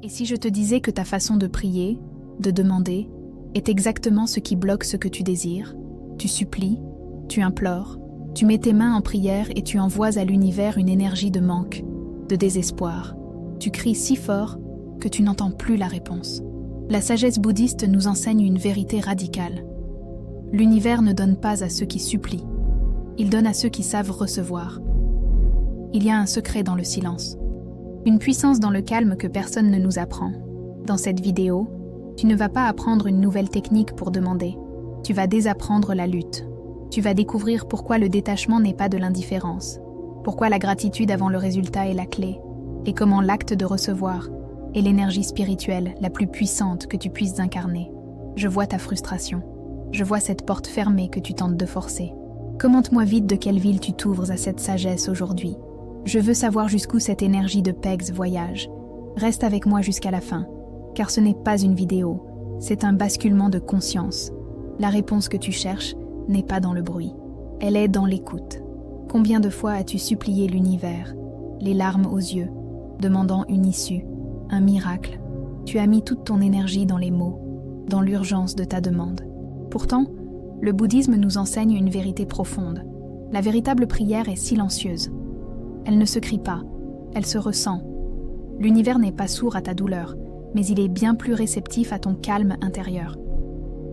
Et si je te disais que ta façon de prier, de demander, est exactement ce qui bloque ce que tu désires? Tu supplies, tu implores, tu mets tes mains en prière et tu envoies à l'univers une énergie de manque, de désespoir. Tu cries si fort que tu n'entends plus la réponse. La sagesse bouddhiste nous enseigne une vérité radicale. L'univers ne donne pas à ceux qui supplient, il donne à ceux qui savent recevoir. Il y a un secret dans le silence, une puissance dans le calme que personne ne nous apprend. Dans cette vidéo, tu ne vas pas apprendre une nouvelle technique pour demander, tu vas désapprendre la lutte. Tu vas découvrir pourquoi le détachement n'est pas de l'indifférence, pourquoi la gratitude avant le résultat est la clé, et comment l'acte de recevoir est l'énergie spirituelle la plus puissante que tu puisses incarner. Je vois ta frustration. Je vois cette porte fermée que tu tentes de forcer. Commente-moi vite de quelle ville tu t'ouvres à cette sagesse aujourd'hui. Je veux savoir jusqu'où cette énergie de Pegs voyage. Reste avec moi jusqu'à la fin, car ce n'est pas une vidéo, c'est un basculement de conscience. La réponse que tu cherches n'est pas dans le bruit, elle est dans l'écoute. Combien de fois as-tu supplié l'univers, les larmes aux yeux, demandant une issue, un miracle? Tu as mis toute ton énergie dans les mots, dans l'urgence de ta demande. Pourtant, le bouddhisme nous enseigne une vérité profonde. La véritable prière est silencieuse. Elle ne se crie pas, elle se ressent. L'univers n'est pas sourd à ta douleur, mais il est bien plus réceptif à ton calme intérieur.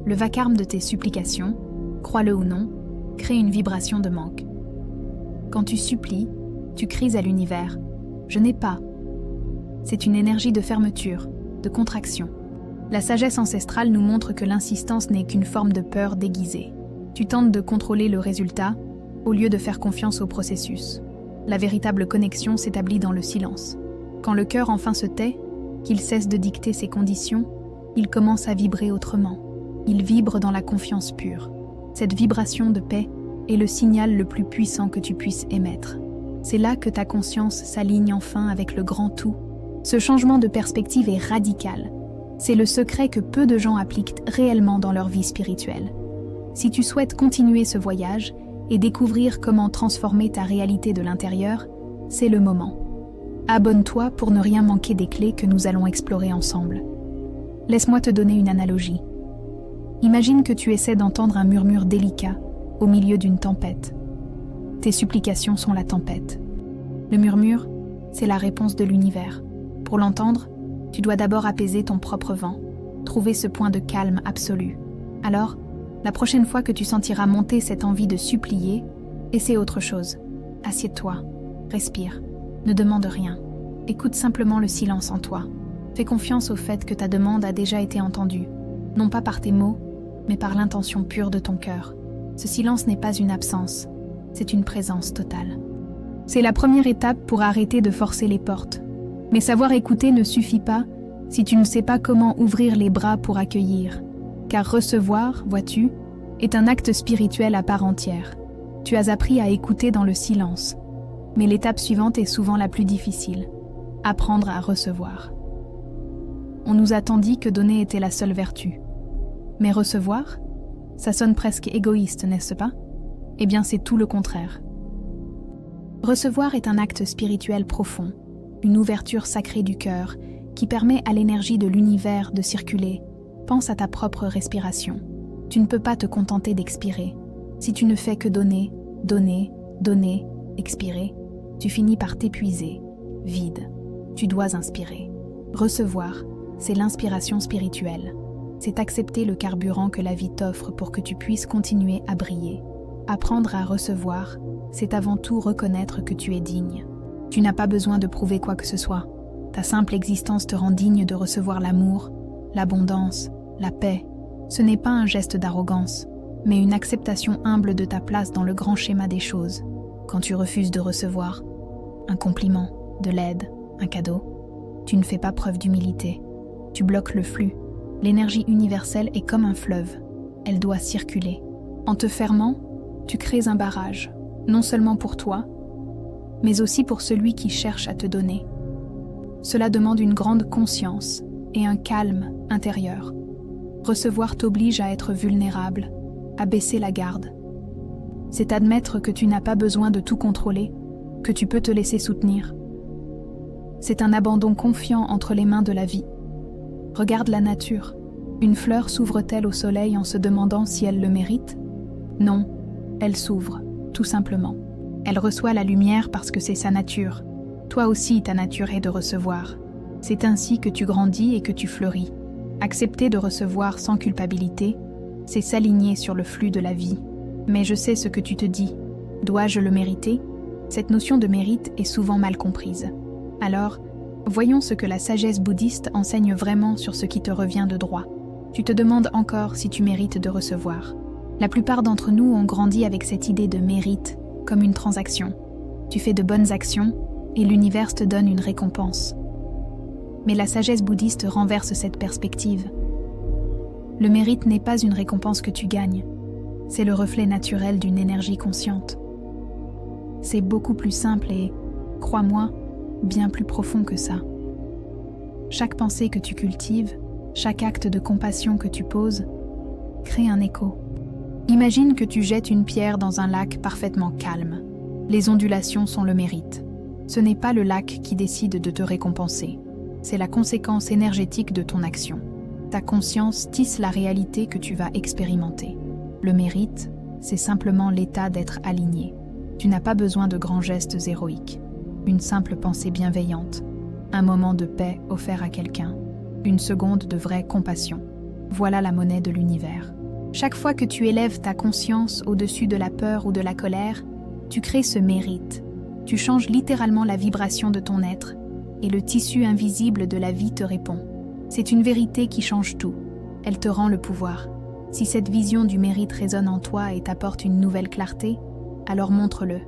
Le vacarme de tes supplications, crois-le ou non, crée une vibration de manque. Quand tu supplies, tu cries à l'univers « Je n'ai pas ». C'est une énergie de fermeture, de contraction. La sagesse ancestrale nous montre que l'insistance n'est qu'une forme de peur déguisée. Tu tentes de contrôler le résultat au lieu de faire confiance au processus. La véritable connexion s'établit dans le silence. Quand le cœur enfin se tait, qu'il cesse de dicter ses conditions, il commence à vibrer autrement. Il vibre dans la confiance pure. Cette vibration de paix est le signal le plus puissant que tu puisses émettre. C'est là que ta conscience s'aligne enfin avec le grand tout. Ce changement de perspective est radical. C'est le secret que peu de gens appliquent réellement dans leur vie spirituelle. Si tu souhaites continuer ce voyage et découvrir comment transformer ta réalité de l'intérieur, c'est le moment. Abonne-toi pour ne rien manquer des clés que nous allons explorer ensemble. Laisse-moi te donner une analogie. Imagine que tu essaies d'entendre un murmure délicat au milieu d'une tempête. Tes supplications sont la tempête. Le murmure, c'est la réponse de l'univers. Pour l'entendre, tu dois d'abord apaiser ton propre vent, trouver ce point de calme absolu. Alors, la prochaine fois que tu sentiras monter cette envie de supplier, essaie autre chose. Assieds-toi, respire, ne demande rien. Écoute simplement le silence en toi. Fais confiance au fait que ta demande a déjà été entendue, non pas par tes mots, mais par l'intention pure de ton cœur. Ce silence n'est pas une absence, c'est une présence totale. C'est la première étape pour arrêter de forcer les portes. Mais savoir écouter ne suffit pas si tu ne sais pas comment ouvrir les bras pour accueillir. Car recevoir, vois-tu, est un acte spirituel à part entière. Tu as appris à écouter dans le silence. Mais l'étape suivante est souvent la plus difficile. Apprendre à recevoir. On nous a tant dit que donner était la seule vertu. Mais recevoir, ça sonne presque égoïste, n'est-ce pas? Eh bien, c'est tout le contraire. Recevoir est un acte spirituel profond, une ouverture sacrée du cœur qui permet à l'énergie de l'univers de circuler. Pense à ta propre respiration. Tu ne peux pas te contenter d'expirer. Si tu ne fais que donner, donner, donner, expirer, tu finis par t'épuiser, vide. Tu dois inspirer. Recevoir, c'est l'inspiration spirituelle. C'est accepter le carburant que la vie t'offre pour que tu puisses continuer à briller. Apprendre à recevoir, c'est avant tout reconnaître que tu es digne. Tu n'as pas besoin de prouver quoi que ce soit. Ta simple existence te rend digne de recevoir l'amour, l'abondance, la paix. Ce n'est pas un geste d'arrogance, mais une acceptation humble de ta place dans le grand schéma des choses. Quand tu refuses de recevoir un compliment, de l'aide, un cadeau, tu ne fais pas preuve d'humilité. Tu bloques le flux. L'énergie universelle est comme un fleuve. Elle doit circuler. En te fermant, tu crées un barrage, non seulement pour toi, mais aussi pour celui qui cherche à te donner. Cela demande une grande conscience et un calme intérieur. Recevoir t'oblige à être vulnérable, à baisser la garde. C'est admettre que tu n'as pas besoin de tout contrôler, que tu peux te laisser soutenir. C'est un abandon confiant entre les mains de la vie. Regarde la nature. Une fleur s'ouvre-t-elle au soleil en se demandant si elle le mérite? Non, elle s'ouvre, tout simplement. Elle reçoit la lumière parce que c'est sa nature. Toi aussi, ta nature est de recevoir. C'est ainsi que tu grandis et que tu fleuris. Accepter de recevoir sans culpabilité, c'est s'aligner sur le flux de la vie. Mais je sais ce que tu te dis. Dois-je le mériter? Cette notion de mérite est souvent mal comprise. Alors, voyons ce que la sagesse bouddhiste enseigne vraiment sur ce qui te revient de droit. Tu te demandes encore si tu mérites de recevoir. La plupart d'entre nous ont grandi avec cette idée de mérite comme une transaction. Tu fais de bonnes actions et l'univers te donne une récompense. Mais la sagesse bouddhiste renverse cette perspective. Le mérite n'est pas une récompense que tu gagnes, c'est le reflet naturel d'une énergie consciente. C'est beaucoup plus simple et, crois-moi, bien plus profond que ça. Chaque pensée que tu cultives, chaque acte de compassion que tu poses, crée un écho. Imagine que tu jettes une pierre dans un lac parfaitement calme. Les ondulations sont le mérite. Ce n'est pas le lac qui décide de te récompenser. C'est la conséquence énergétique de ton action. Ta conscience tisse la réalité que tu vas expérimenter. Le mérite, c'est simplement l'état d'être aligné. Tu n'as pas besoin de grands gestes héroïques. Une simple pensée bienveillante, un moment de paix offert à quelqu'un, une seconde de vraie compassion. Voilà la monnaie de l'univers. Chaque fois que tu élèves ta conscience au-dessus de la peur ou de la colère, tu crées ce mérite. Tu changes littéralement la vibration de ton être et le tissu invisible de la vie te répond. C'est une vérité qui change tout. Elle te rend le pouvoir. Si cette vision du mérite résonne en toi et t'apporte une nouvelle clarté, alors montre-le.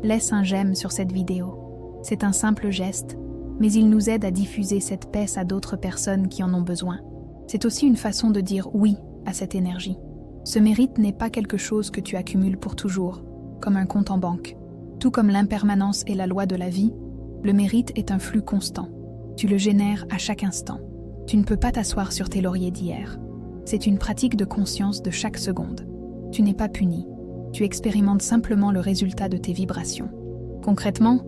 Laisse un j'aime sur cette vidéo. C'est un simple geste, mais il nous aide à diffuser cette paix à d'autres personnes qui en ont besoin. C'est aussi une façon de dire oui à cette énergie. Ce mérite n'est pas quelque chose que tu accumules pour toujours, comme un compte en banque. Tout comme l'impermanence est la loi de la vie, le mérite est un flux constant. Tu le génères à chaque instant. Tu ne peux pas t'asseoir sur tes lauriers d'hier. C'est une pratique de conscience de chaque seconde. Tu n'es pas puni. Tu expérimentes simplement le résultat de tes vibrations. Concrètement,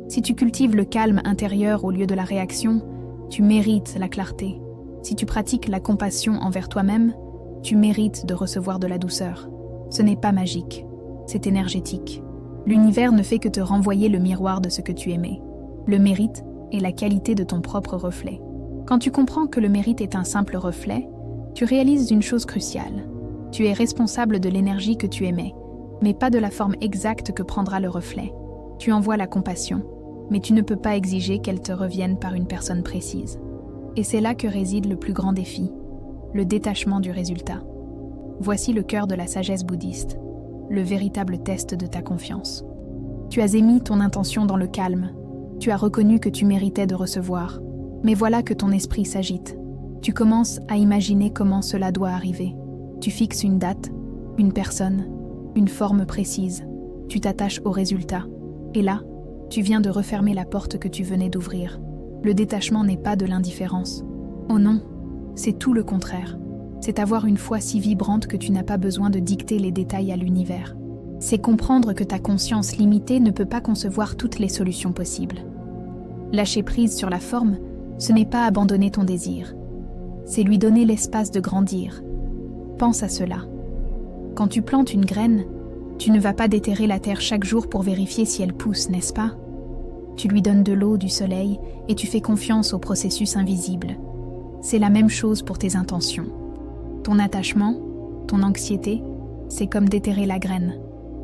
si tu cultives le calme intérieur au lieu de la réaction, tu mérites la clarté. Si tu pratiques la compassion envers toi-même, tu mérites de recevoir de la douceur. Ce n'est pas magique, c'est énergétique. L'univers ne fait que te renvoyer le miroir de ce que tu aimais. Le mérite est la qualité de ton propre reflet. Quand tu comprends que le mérite est un simple reflet, tu réalises une chose cruciale. Tu es responsable de l'énergie que tu émets, mais pas de la forme exacte que prendra le reflet. Tu envoies la compassion, mais tu ne peux pas exiger qu'elle te revienne par une personne précise. Et c'est là que réside le plus grand défi, le détachement du résultat. Voici le cœur de la sagesse bouddhiste, le véritable test de ta confiance. Tu as émis ton intention dans le calme, tu as reconnu que tu méritais de recevoir, mais voilà que ton esprit s'agite. Tu commences à imaginer comment cela doit arriver. Tu fixes une date, une personne, une forme précise. Tu t'attaches au résultat. Et là, tu viens de refermer la porte que tu venais d'ouvrir. Le détachement n'est pas de l'indifférence. Oh non, c'est tout le contraire. C'est avoir une foi si vibrante que tu n'as pas besoin de dicter les détails à l'univers. C'est comprendre que ta conscience limitée ne peut pas concevoir toutes les solutions possibles. Lâcher prise sur la forme, ce n'est pas abandonner ton désir. C'est lui donner l'espace de grandir. Pense à cela. Quand tu plantes une graine, tu ne vas pas déterrer la terre chaque jour pour vérifier si elle pousse, n'est-ce pas? Tu lui donnes de l'eau, du soleil, et tu fais confiance au processus invisible. C'est la même chose pour tes intentions. Ton attachement, ton anxiété, c'est comme déterrer la graine.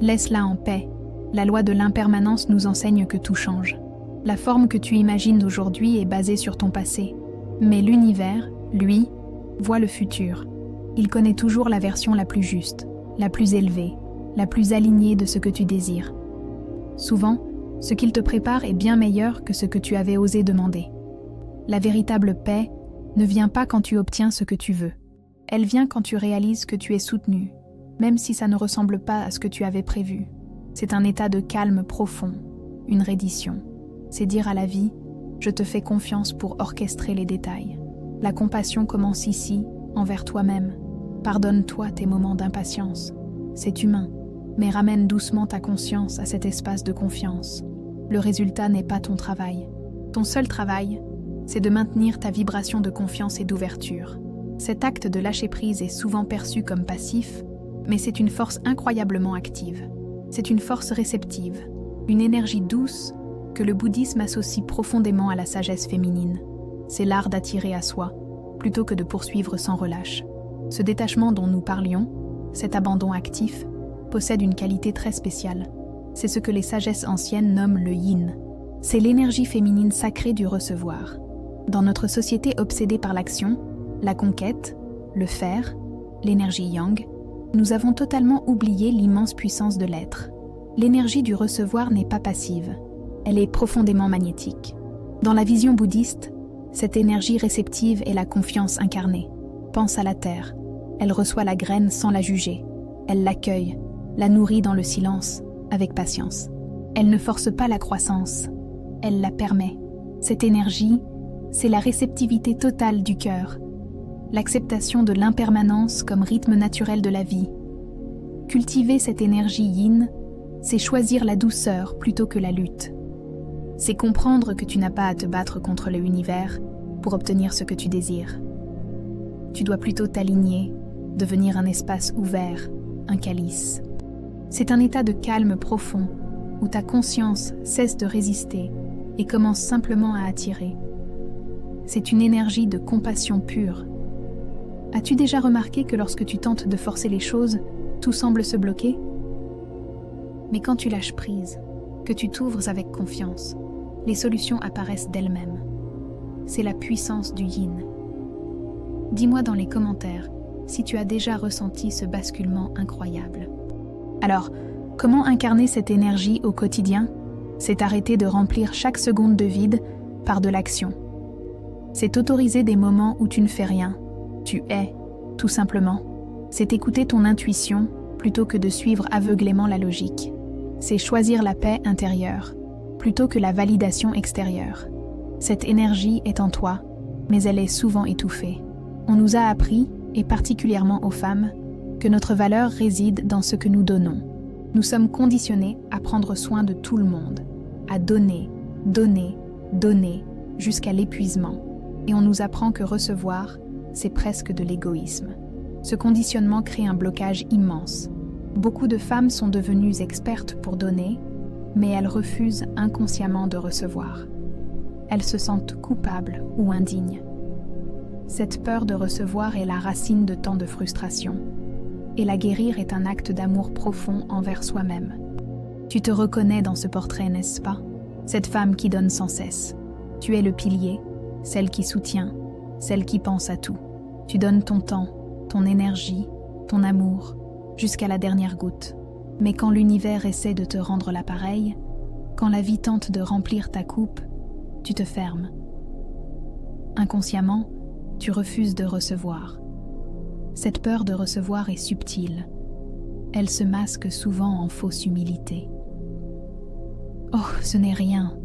Laisse-la en paix. La loi de l'impermanence nous enseigne que tout change. La forme que tu imagines d'aujourd'hui est basée sur ton passé. Mais l'univers, lui, voit le futur. Il connaît toujours la version la plus juste, la plus élevée, la plus alignée de ce que tu désires. Souvent, ce qu'il te prépare est bien meilleur que ce que tu avais osé demander. La véritable paix ne vient pas quand tu obtiens ce que tu veux. Elle vient quand tu réalises que tu es soutenu, même si ça ne ressemble pas à ce que tu avais prévu. C'est un état de calme profond, une reddition. C'est dire à la vie, je te fais confiance pour orchestrer les détails. La compassion commence ici, envers toi-même. Pardonne-toi tes moments d'impatience. C'est humain, mais ramène doucement ta conscience à cet espace de confiance. Le résultat n'est pas ton travail. Ton seul travail, c'est de maintenir ta vibration de confiance et d'ouverture. Cet acte de lâcher prise est souvent perçu comme passif, mais c'est une force incroyablement active. C'est une force réceptive, une énergie douce que le bouddhisme associe profondément à la sagesse féminine. C'est l'art d'attirer à soi, plutôt que de poursuivre sans relâche. Ce détachement dont nous parlions, cet abandon actif, possède une qualité très spéciale. C'est ce que les sagesses anciennes nomment le yin. C'est l'énergie féminine sacrée du recevoir. Dans notre société obsédée par l'action, la conquête, le faire, l'énergie yang, nous avons totalement oublié l'immense puissance de l'être. L'énergie du recevoir n'est pas passive, elle est profondément magnétique. Dans la vision bouddhiste, cette énergie réceptive est la confiance incarnée. Pense à la terre, elle reçoit la graine sans la juger, elle l'accueille, la nourrit dans le silence, avec patience. Elle ne force pas la croissance, elle la permet. Cette énergie, c'est la réceptivité totale du cœur, l'acceptation de l'impermanence comme rythme naturel de la vie. Cultiver cette énergie yin, c'est choisir la douceur plutôt que la lutte. C'est comprendre que tu n'as pas à te battre contre l'univers pour obtenir ce que tu désires. Tu dois plutôt t'aligner, devenir un espace ouvert, un calice. C'est un état de calme profond où ta conscience cesse de résister et commence simplement à attirer. C'est une énergie de compassion pure. As-tu déjà remarqué que lorsque tu tentes de forcer les choses, tout semble se bloquer? Mais quand tu lâches prise, que tu t'ouvres avec confiance, les solutions apparaissent d'elles-mêmes. C'est la puissance du yin. Dis-moi dans les commentaires si tu as déjà ressenti ce basculement incroyable. Alors, comment incarner cette énergie au quotidien? C'est arrêter de remplir chaque seconde de vide par de l'action. C'est autoriser des moments où tu ne fais rien. Tu es, tout simplement. C'est écouter ton intuition plutôt que de suivre aveuglément la logique. C'est choisir la paix intérieure plutôt que la validation extérieure. Cette énergie est en toi, mais elle est souvent étouffée. On nous a appris, et particulièrement aux femmes, que notre valeur réside dans ce que nous donnons. Nous sommes conditionnés à prendre soin de tout le monde, à donner, donner, donner, jusqu'à l'épuisement. Et on nous apprend que recevoir, c'est presque de l'égoïsme. Ce conditionnement crée un blocage immense. Beaucoup de femmes sont devenues expertes pour donner, mais elles refusent inconsciemment de recevoir. Elles se sentent coupables ou indignes. Cette peur de recevoir est la racine de tant de frustration. Et la guérir est un acte d'amour profond envers soi-même. Tu te reconnais dans ce portrait, n'est-ce pas? Cette femme qui donne sans cesse. Tu es le pilier, celle qui soutient, celle qui pense à tout. Tu donnes ton temps, ton énergie, ton amour, jusqu'à la dernière goutte. Mais quand l'univers essaie de te rendre l'appareil, quand la vie tente de remplir ta coupe, tu te fermes. Inconsciemment, tu refuses de recevoir. Cette peur de recevoir est subtile. Elle se masque souvent en fausse humilité. Oh, ce n'est rien.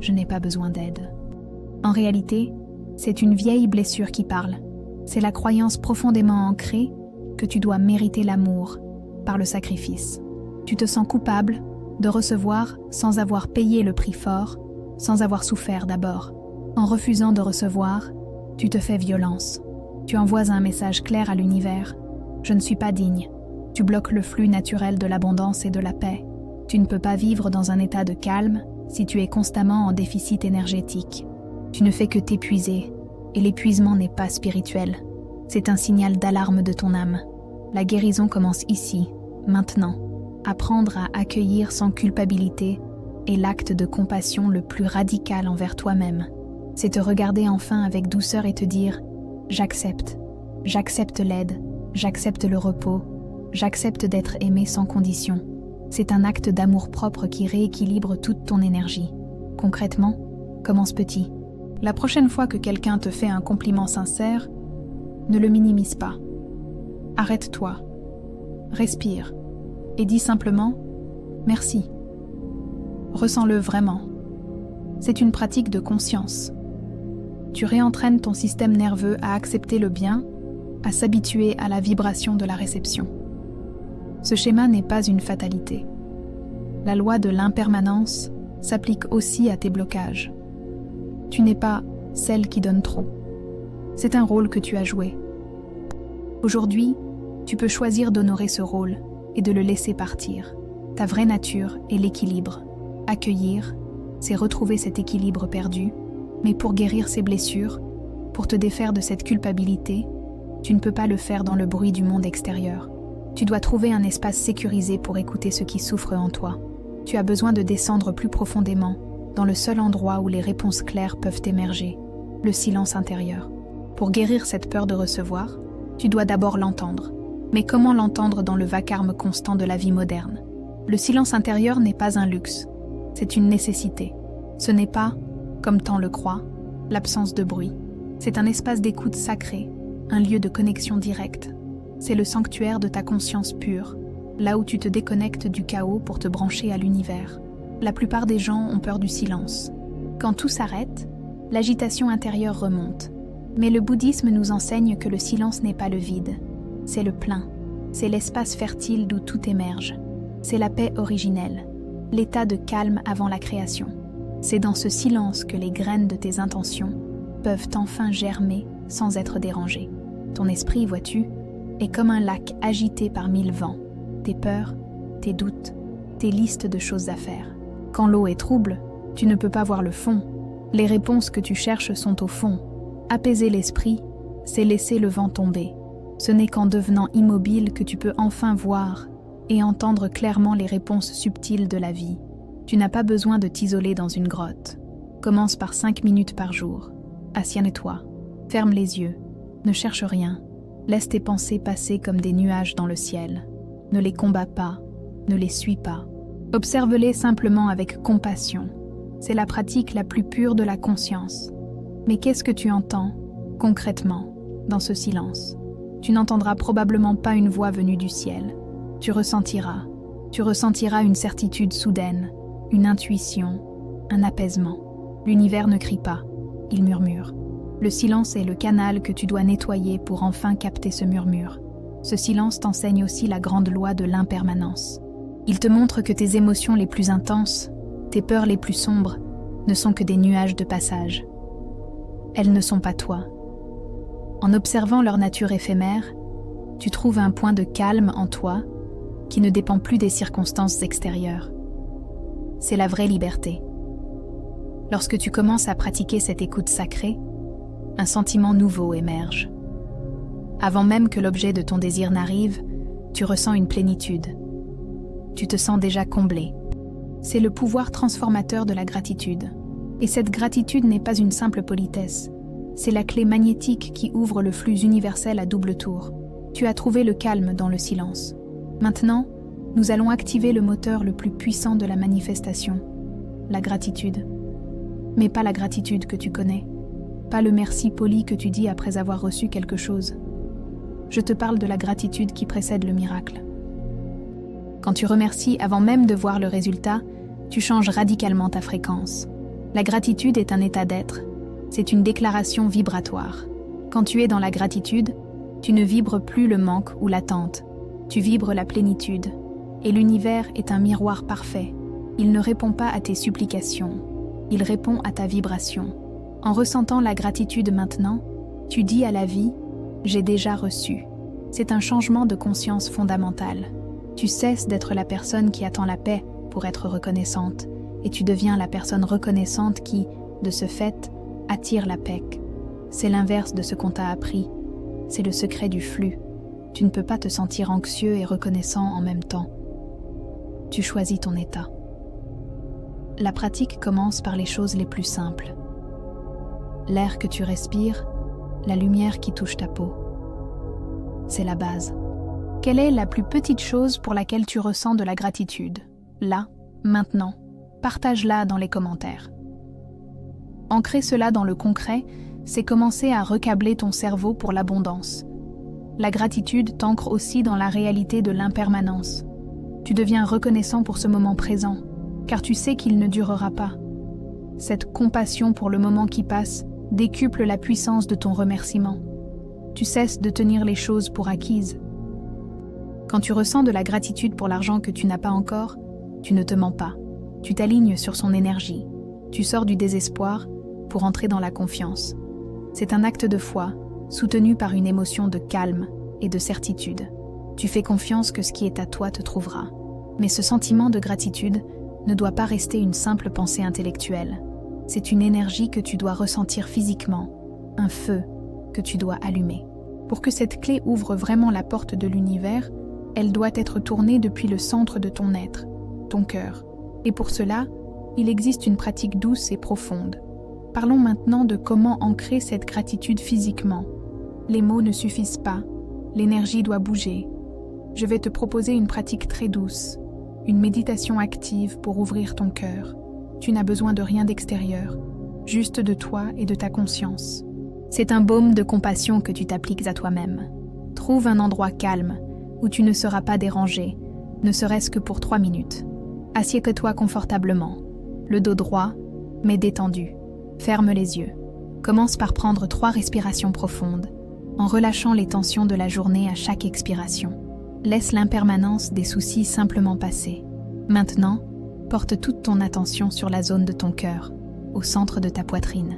Je n'ai pas besoin d'aide. En réalité, c'est une vieille blessure qui parle. C'est la croyance profondément ancrée que tu dois mériter l'amour par le sacrifice. Tu te sens coupable de recevoir sans avoir payé le prix fort, sans avoir souffert d'abord. En refusant de recevoir, tu te fais violence. Tu envoies un message clair à l'univers. Je ne suis pas digne. Tu bloques le flux naturel de l'abondance et de la paix. Tu ne peux pas vivre dans un état de calme si tu es constamment en déficit énergétique. Tu ne fais que t'épuiser, et l'épuisement n'est pas spirituel. C'est un signal d'alarme de ton âme. La guérison commence ici, maintenant. Apprendre à accueillir sans culpabilité est l'acte de compassion le plus radical envers toi-même. C'est te regarder enfin avec douceur et te dire « J'accepte. J'accepte l'aide. J'accepte le repos. J'accepte d'être aimé sans condition. » C'est un acte d'amour-propre qui rééquilibre toute ton énergie. Concrètement, commence petit. La prochaine fois que quelqu'un te fait un compliment sincère, ne le minimise pas. Arrête-toi, respire et dis simplement « Merci ». Ressens-le vraiment. C'est une pratique de conscience. Tu réentraînes ton système nerveux à accepter le bien, à s'habituer à la vibration de la réception. Ce schéma n'est pas une fatalité. La loi de l'impermanence s'applique aussi à tes blocages. Tu n'es pas celle qui donne trop. C'est un rôle que tu as joué. Aujourd'hui, tu peux choisir d'honorer ce rôle et de le laisser partir. Ta vraie nature est l'équilibre. Accueillir, c'est retrouver cet équilibre perdu, mais pour guérir ces blessures, pour te défaire de cette culpabilité, tu ne peux pas le faire dans le bruit du monde extérieur. Tu dois trouver un espace sécurisé pour écouter ce qui souffre en toi. Tu as besoin de descendre plus profondément, dans le seul endroit où les réponses claires peuvent émerger, le silence intérieur. Pour guérir cette peur de recevoir, tu dois d'abord l'entendre. Mais comment l'entendre dans le vacarme constant de la vie moderne? Le silence intérieur n'est pas un luxe, c'est une nécessité. Ce n'est pas, comme tant le croient, l'absence de bruit. C'est un espace d'écoute sacré, un lieu de connexion directe. C'est le sanctuaire de ta conscience pure, là où tu te déconnectes du chaos pour te brancher à l'univers. La plupart des gens ont peur du silence. Quand tout s'arrête, l'agitation intérieure remonte. Mais le bouddhisme nous enseigne que le silence n'est pas le vide, c'est le plein. C'est l'espace fertile d'où tout émerge. C'est la paix originelle, l'état de calme avant la création. C'est dans ce silence que les graines de tes intentions peuvent enfin germer sans être dérangées. Ton esprit, vois-tu, est comme un lac agité par 1000 vents. Tes peurs, tes doutes, tes listes de choses à faire. Quand l'eau est trouble, tu ne peux pas voir le fond. Les réponses que tu cherches sont au fond. Apaiser l'esprit, c'est laisser le vent tomber. Ce n'est qu'en devenant immobile que tu peux enfin voir et entendre clairement les réponses subtiles de la vie. Tu n'as pas besoin de t'isoler dans une grotte. Commence par 5 minutes par jour. Assieds-toi, ferme les yeux, ne cherche rien. Laisse tes pensées passer comme des nuages dans le ciel. Ne les combats pas, ne les suis pas. Observe-les simplement avec compassion. C'est la pratique la plus pure de la conscience. Mais qu'est-ce que tu entends, concrètement, dans ce silence? Tu n'entendras probablement pas une voix venue du ciel. Tu ressentiras une certitude soudaine, une intuition, un apaisement. L'univers ne crie pas, il murmure. Le silence est le canal que tu dois nettoyer pour enfin capter ce murmure. Ce silence t'enseigne aussi la grande loi de l'impermanence. Il te montre que tes émotions les plus intenses, tes peurs les plus sombres, ne sont que des nuages de passage. Elles ne sont pas toi. En observant leur nature éphémère, tu trouves un point de calme en toi qui ne dépend plus des circonstances extérieures. C'est la vraie liberté. Lorsque tu commences à pratiquer cette écoute sacrée, un sentiment nouveau émerge. Avant même que l'objet de ton désir n'arrive, tu ressens une plénitude. Tu te sens déjà comblé. C'est le pouvoir transformateur de la gratitude. Et cette gratitude n'est pas une simple politesse. C'est la clé magnétique qui ouvre le flux universel à double tour. Tu as trouvé le calme dans le silence. Maintenant, nous allons activer le moteur le plus puissant de la manifestation, la gratitude. Mais pas la gratitude que tu connais, pas le merci poli que tu dis après avoir reçu quelque chose. Je te parle de la gratitude qui précède le miracle. Quand tu remercies avant même de voir le résultat, tu changes radicalement ta fréquence. La gratitude est un état d'être. C'est une déclaration vibratoire. Quand tu es dans la gratitude, tu ne vibres plus le manque ou l'attente. Tu vibres la plénitude. Et l'univers est un miroir parfait. Il ne répond pas à tes supplications. Il répond à ta vibration. En ressentant la gratitude maintenant, tu dis à la vie « J'ai déjà reçu ». C'est un changement de conscience fondamental. Tu cesses d'être la personne qui attend la paix pour être reconnaissante, et tu deviens la personne reconnaissante qui, de ce fait, attire la paix. C'est l'inverse de ce qu'on t'a appris. C'est le secret du flux. Tu ne peux pas te sentir anxieux et reconnaissant en même temps. Tu choisis ton état. La pratique commence par les choses les plus simples. L'air que tu respires, la lumière qui touche ta peau. C'est la base. Quelle est la plus petite chose pour laquelle tu ressens de la gratitude? Là, maintenant, partage-la dans les commentaires. Ancrer cela dans le concret, c'est commencer à recabler ton cerveau pour l'abondance. La gratitude t'ancre aussi dans la réalité de l'impermanence. Tu deviens reconnaissant pour ce moment présent, car tu sais qu'il ne durera pas. Cette compassion pour le moment qui passe décuple la puissance de ton remerciement. Tu cesses de tenir les choses pour acquises. Quand tu ressens de la gratitude pour l'argent que tu n'as pas encore, tu ne te mens pas. Tu t'alignes sur son énergie. Tu sors du désespoir pour entrer dans la confiance. C'est un acte de foi, soutenu par une émotion de calme et de certitude. Tu fais confiance que ce qui est à toi te trouvera. Mais ce sentiment de gratitude ne doit pas rester une simple pensée intellectuelle. C'est une énergie que tu dois ressentir physiquement, un feu que tu dois allumer. Pour que cette clé ouvre vraiment la porte de l'univers, elle doit être tournée depuis le centre de ton être, ton cœur. Et pour cela, il existe une pratique douce et profonde. Parlons maintenant de comment ancrer cette gratitude physiquement. Les mots ne suffisent pas, l'énergie doit bouger. Je vais te proposer une pratique très douce, une méditation active pour ouvrir ton cœur. Tu n'as besoin de rien d'extérieur, juste de toi et de ta conscience. C'est un baume de compassion que tu t'appliques à toi-même. Trouve un endroit calme, où tu ne seras pas dérangé, ne serait-ce que pour 3 minutes. Assieds-toi confortablement, le dos droit, mais détendu. Ferme les yeux. Commence par prendre 3 respirations profondes, en relâchant les tensions de la journée à chaque expiration. Laisse l'impermanence des soucis simplement passer. Maintenant, porte toute ton attention sur la zone de ton cœur, au centre de ta poitrine.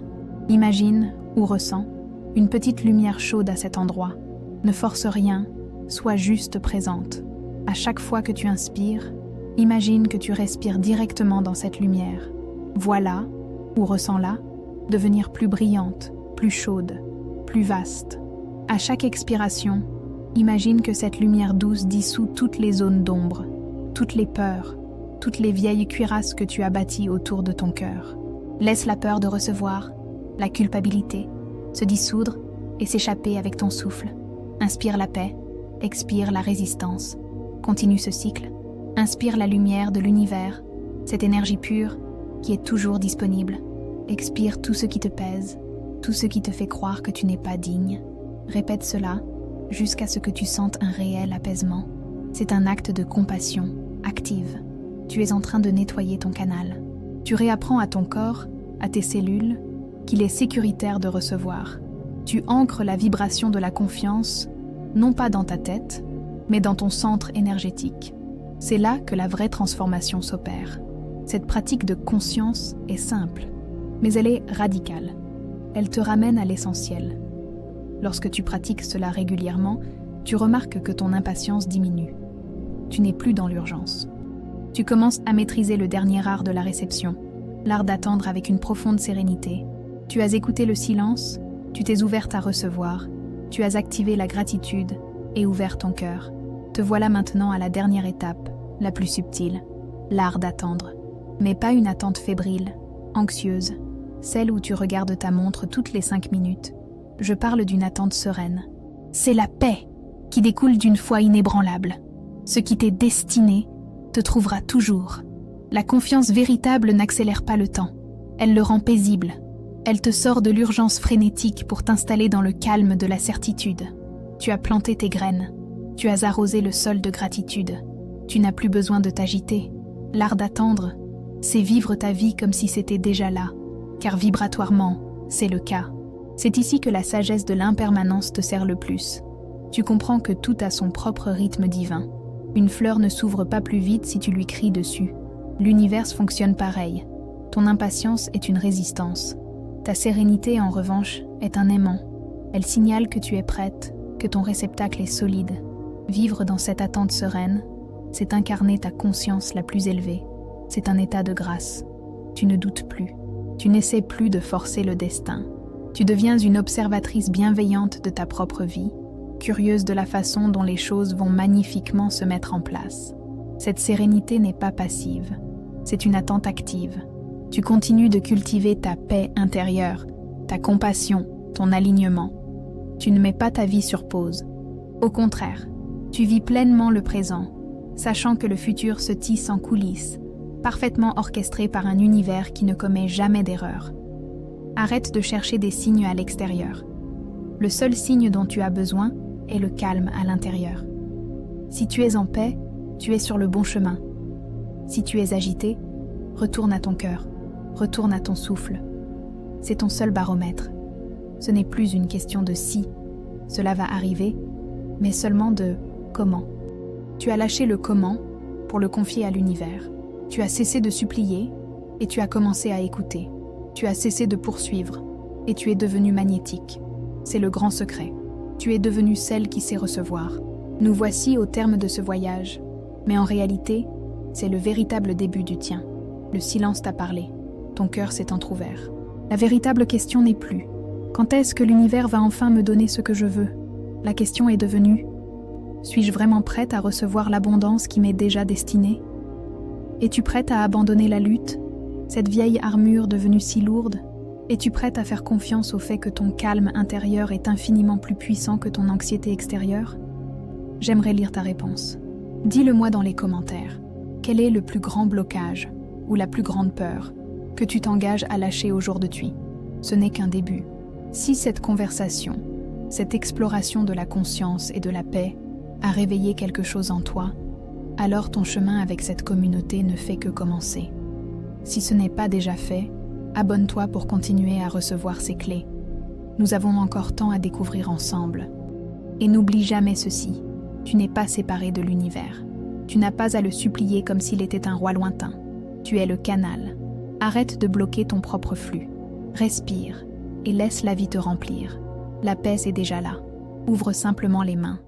Imagine ou ressens une petite lumière chaude à cet endroit. Ne force rien, sois juste présente. À chaque fois que tu inspires, imagine que tu respires directement dans cette lumière. Vois-la, ou ressens-la, devenir plus brillante, plus chaude, plus vaste. À chaque expiration, imagine que cette lumière douce dissout toutes les zones d'ombre, toutes les peurs, toutes les vieilles cuirasses que tu as bâties autour de ton cœur. Laisse la peur de recevoir, la culpabilité, se dissoudre et s'échapper avec ton souffle. Inspire la paix, expire la résistance. Continue ce cycle. Inspire la lumière de l'univers, cette énergie pure qui est toujours disponible. Expire tout ce qui te pèse, tout ce qui te fait croire que tu n'es pas digne. Répète cela jusqu'à ce que tu sentes un réel apaisement. C'est un acte de compassion active. Tu es en train de nettoyer ton canal. Tu réapprends à ton corps, à tes cellules, qu'il est sécuritaire de recevoir. Tu ancres la vibration de la confiance, non pas dans ta tête, mais dans ton centre énergétique. C'est là que la vraie transformation s'opère. Cette pratique de conscience est simple, mais elle est radicale. Elle te ramène à l'essentiel. Lorsque tu pratiques cela régulièrement, tu remarques que ton impatience diminue. Tu n'es plus dans l'urgence. Tu commences à maîtriser le dernier art de la réception, l'art d'attendre avec une profonde sérénité. Tu as écouté le silence, tu t'es ouverte à recevoir, tu as activé la gratitude et ouvert ton cœur. Te voilà maintenant à la dernière étape, la plus subtile, l'art d'attendre. Mais pas une attente fébrile, anxieuse, celle où tu regardes ta montre toutes les 5 minutes. Je parle d'une attente sereine. C'est la paix qui découle d'une foi inébranlable. Ce qui t'est destiné te trouvera toujours. La confiance véritable n'accélère pas le temps. Elle le rend paisible. Elle te sort de l'urgence frénétique pour t'installer dans le calme de la certitude. Tu as planté tes graines. Tu as arrosé le sol de gratitude. Tu n'as plus besoin de t'agiter. L'art d'attendre, c'est vivre ta vie comme si c'était déjà là, car vibratoirement, c'est le cas. C'est ici que la sagesse de l'impermanence te sert le plus. Tu comprends que tout a son propre rythme divin. Une fleur ne s'ouvre pas plus vite si tu lui cries dessus. L'univers fonctionne pareil. Ton impatience est une résistance. Ta sérénité, en revanche, est un aimant. Elle signale que tu es prête, que ton réceptacle est solide. Vivre dans cette attente sereine, c'est incarner ta conscience la plus élevée. C'est un état de grâce. Tu ne doutes plus. Tu n'essaies plus de forcer le destin. Tu deviens une observatrice bienveillante de ta propre vie, curieuse de la façon dont les choses vont magnifiquement se mettre en place. Cette sérénité n'est pas passive. C'est une attente active. Tu continues de cultiver ta paix intérieure, ta compassion, ton alignement. Tu ne mets pas ta vie sur pause. Au contraire, tu vis pleinement le présent, sachant que le futur se tisse en coulisses, parfaitement orchestré par un univers qui ne commet jamais d'erreur. Arrête de chercher des signes à l'extérieur. Le seul signe dont tu as besoin est le calme à l'intérieur. Si tu es en paix, tu es sur le bon chemin. Si tu es agité, retourne à ton cœur, retourne à ton souffle. C'est ton seul baromètre. Ce n'est plus une question de si cela va arriver, mais seulement de comment. Tu as lâché le comment pour le confier à l'univers. Tu as cessé de supplier et tu as commencé à écouter. Tu as cessé de poursuivre et tu es devenu magnétique. C'est le grand secret. Tu es devenue celle qui sait recevoir. Nous voici au terme de ce voyage. Mais en réalité, c'est le véritable début du tien. Le silence t'a parlé. Ton cœur s'est entrouvert. La véritable question n'est plus « Quand est-ce que l'univers va enfin me donner ce que je veux ?» La question est devenue « Suis-je vraiment prête à recevoir l'abondance qui m'est déjà destinée ?» Es-tu prête à abandonner la lutte, cette vieille armure devenue si lourde? Es-tu prête à faire confiance au fait que ton calme intérieur est infiniment plus puissant que ton anxiété extérieure? J'aimerais lire ta réponse. Dis-le-moi dans les commentaires. Quel est le plus grand blocage ou la plus grande peur que tu t'engages à lâcher aujourd'hui? Ce n'est qu'un début. Si cette conversation, cette exploration de la conscience et de la paix a réveillé quelque chose en toi, alors ton chemin avec cette communauté ne fait que commencer. Si ce n'est pas déjà fait, abonne-toi pour continuer à recevoir ces clés. Nous avons encore tant à découvrir ensemble. Et n'oublie jamais ceci, tu n'es pas séparé de l'univers. Tu n'as pas à le supplier comme s'il était un roi lointain. Tu es le canal. Arrête de bloquer ton propre flux. Respire et laisse la vie te remplir. La paix est déjà là. Ouvre simplement les mains.